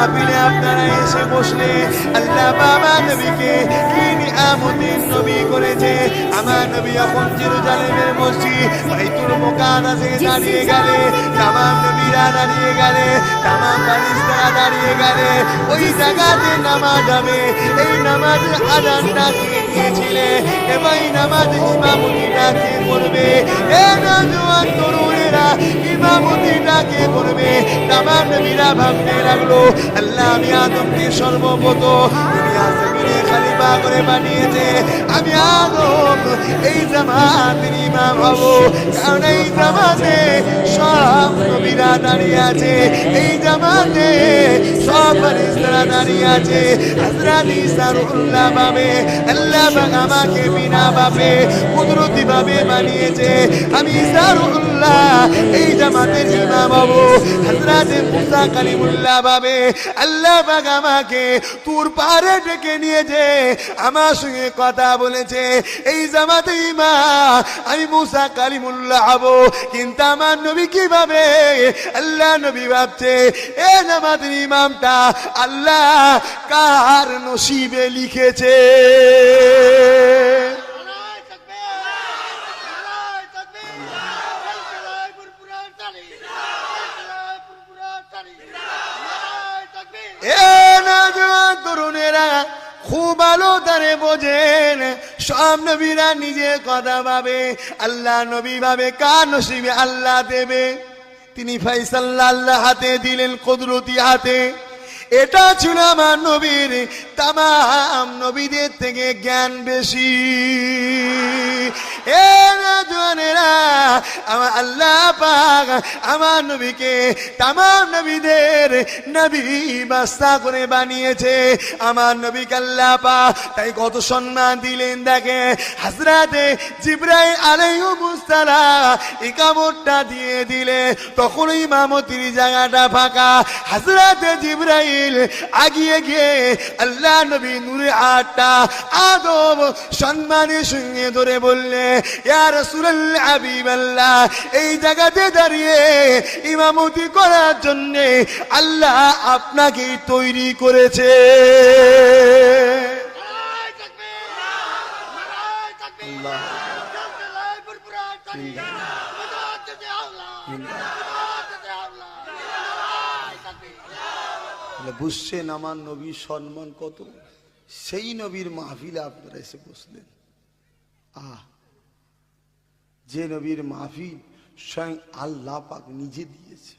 মাহফিলে আপনারা এসে বসলে আল্লাহ বাবা নবীকে কি নিয়ামতের নবী করেছে। আমার নবী এখন জেরুজালেমের মসজিদ বাইতুল মুকাদ্দাসে দাঁড়িয়ে গেলে, তামাম নবীরা দাঁড়িয়ে গেলে, তামাম ফেরেশতারা দাঁড়িয়ে গেলে, ওই জায়গাতে নামাজ হবে। এই নামাজের আযানটা কে দিয়েছিলে এবং এই নামাজের ইমামতিটা কে করবে? এ নওজোয়ান তরুণেরা, ইমামতিটা কে করবে? তামাম নবীরা ভাবতে লাগলো, আল্লাহ আমি আদমকে সর্বপ্রথম দুনিয়া জমিনে খলিফা করে বানিয়েছে, আমি আদম এই জামাতের ইমাম হব। কারণ এই জামাতে সব নবীরা দাঁড়িয়ে আছে, এই জামাতে সব ফেরেশতারা দাঁড়িয়ে আছে। হযরত ঈসা রুহুল্লাহ ভাবে আল্লাহ পাক আমাকে বিনা ভাবে কুদরতি ভাবে বানিয়েছে, আমি ঈসা রুহুল্লাহ এই জামাতের ইমাম হব। হযরত মুসা কালিমুল্লাহ ভাবে আল্লাহ পাক আমাকে তুর পাহাড়ে ডেকে নিয়েছে, আমার সঙ্গে কথা বলেছে, এই জামাতে ইমাম আমি মুসা কালিমুল্লাহ হব। কিন্তু আমার নবী কিভাবে? আল্লাহ নবী ভাবছে এ জামাতের ইমামটা আল্লাহ কার নসিবে লিখেছে। তরুণেরা খুব ভালো তারে বোঝেন, সব নবীরা নিজের কথা ভাবে, আল্লাহ নবী ভাবে কার নসিবে আল্লাহ দেবে। তিনি ফয়সালা আল্লাহ হাতে দিলেন, কুদরতি হাতে। এটা ছিল আমার নবীর তামাম নবীদের থেকে জ্ঞান বেশি। এ নওজোয়ানেরা, আমার আল্লাহ পাক আমার নবীকে তামাম নবীদের নবী বাদশা করে বানিয়েছে। আমার নবীকে আল্লাহ পাক তাই কত সম্মান দিলেন। দেখে হযরতে জিবরাইল আলাইহিস সালাম ইকামতটা দিয়ে দিলে, তখন ইমামতির জায়গাটা ফাঁকা। হযরতে জিবরাইল আগিয়ে গিয়ে আল্লাহ নবী নূরে আটটা আদম সম্মানের সঙ্গে ধরে বললে, ইয়া রাসূলুল্লাহ হাবিবাল্লাহ, এই জায়গাতে দাঁড়িয়ে ইমামতি করার জন্য আল্লাহ আপনাকে তৈরি করেছে। বুঝছেন আমার নবীর সম্মান কত? সেই নবীর মাহফিলে আপনারা এসে বসলেন। যে নবীর মাহফিল স্বয়ং আল্লাহ পাক নিজে দিয়েছে।